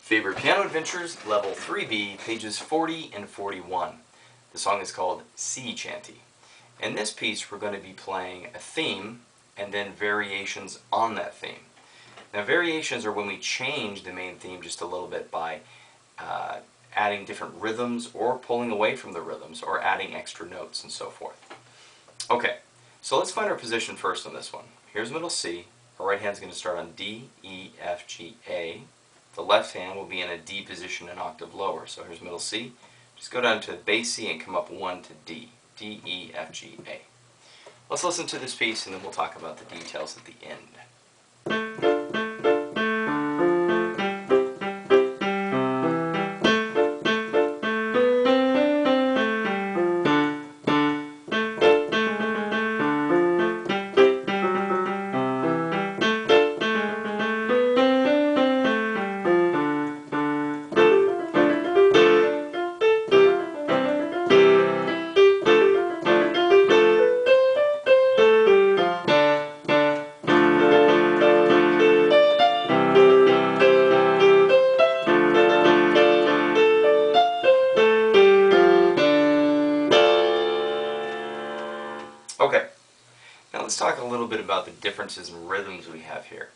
Faber Piano Adventures, Level 3B, pages 40 and 41. The song is called Sea Chantey. In this piece, we're going to be playing a theme and then variations on that theme. Now, variations are when we change the main theme just a little bit by adding different rhythms or pulling away from the rhythms or adding extra notes and so forth. Okay, so let's find our position first on this one. Here's middle C. Our right hand's going to start on D, E, F, G, A. The left hand will be in a D position an octave lower. So here's middle C. Just go down to bass C and come up one to D. D, E, F, G, A. Let's listen to this piece and then we'll talk about the details at the end. Okay, now let's talk a little bit about the differences in rhythms we have here.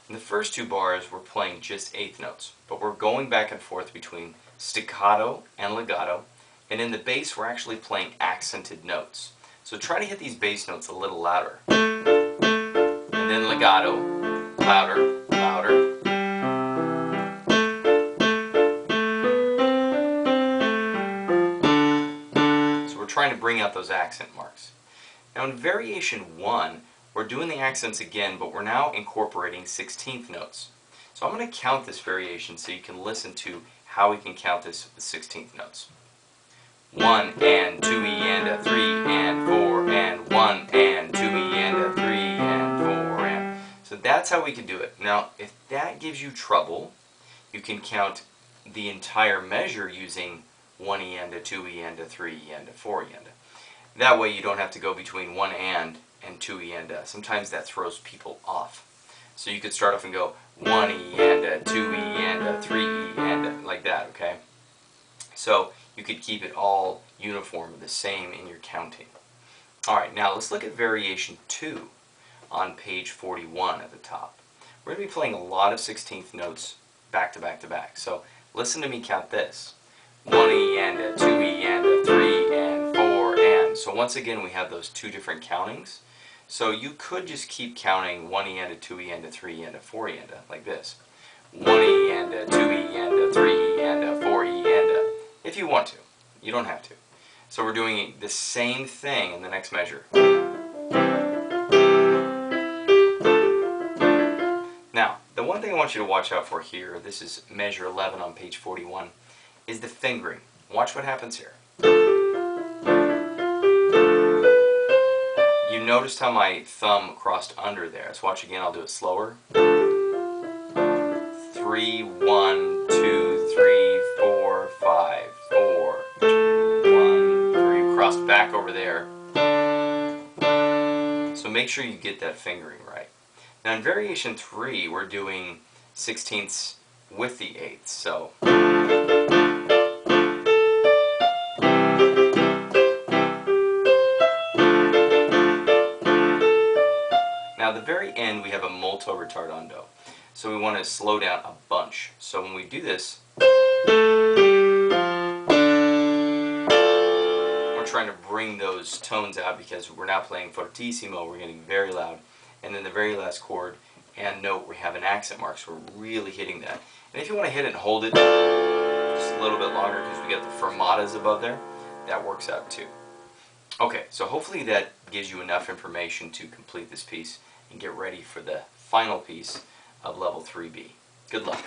In the first two bars, we're playing just eighth notes, but we're going back and forth between staccato and legato, and in the bass, we're actually playing accented notes. So try to hit these bass notes a little louder. And then legato, louder, louder. So we're trying to bring out those accent marks. Now in variation 1, we're doing the accents again, but we're now incorporating 16th notes. So I'm going to count this variation so you can listen to how we can count this with 16th notes. 1 and 2 E and a 3 and 4 and 1 and 2 E and a 3 and 4 and... So that's how we can do it. Now if that gives you trouble, you can count the entire measure using 1 E and a 2 E and a 3 E and a 4 E and a. That way you don't have to go between 1 and 2 E and a. Sometimes that throws people off. So you could start off and go 1 E and a, 2 E and a, 3 E and a, like that, okay? So you could keep it all uniform, the same in your counting. Alright, now let's look at variation 2 on page 41 at the top. We're going to be playing a lot of 16th notes back to back to back. So listen to me count this. 1 E and a, 2 E and a, 3 and 4 and. So once again we have those two different countings. So you could just keep counting 1 E and a, 2 E and a, 3 E and a, 4 E and a, like this. 1 E and a, 2 E and a, 3 E and a, 4 E and a. If you want to. You don't have to. So we're doing the same thing in the next measure. Now, the one thing I want you to watch out for here, this is measure 11 on page 41, is the fingering. Watch what happens here. You noticed how my thumb crossed under there. Let's watch again. I'll do it slower. 3, 1, 2, 3, 4, 5, 4, 1, 3. Crossed back over there. So make sure you get that fingering right. Now in variation 3, we're doing 16ths with the 8ths. So now at the very end we have a molto ritardando. So we want to slow down a bunch. So when we do this, we're trying to bring those tones out because we're now playing fortissimo, we're getting very loud. And then the very last chord and note we have an accent mark, so we're really hitting that. And if you want to hit it and hold it just a little bit longer because we got the fermatas above there, that works out too. Okay, so hopefully that gives you enough information to complete this piece and get ready for the final piece of level 3B. Good luck.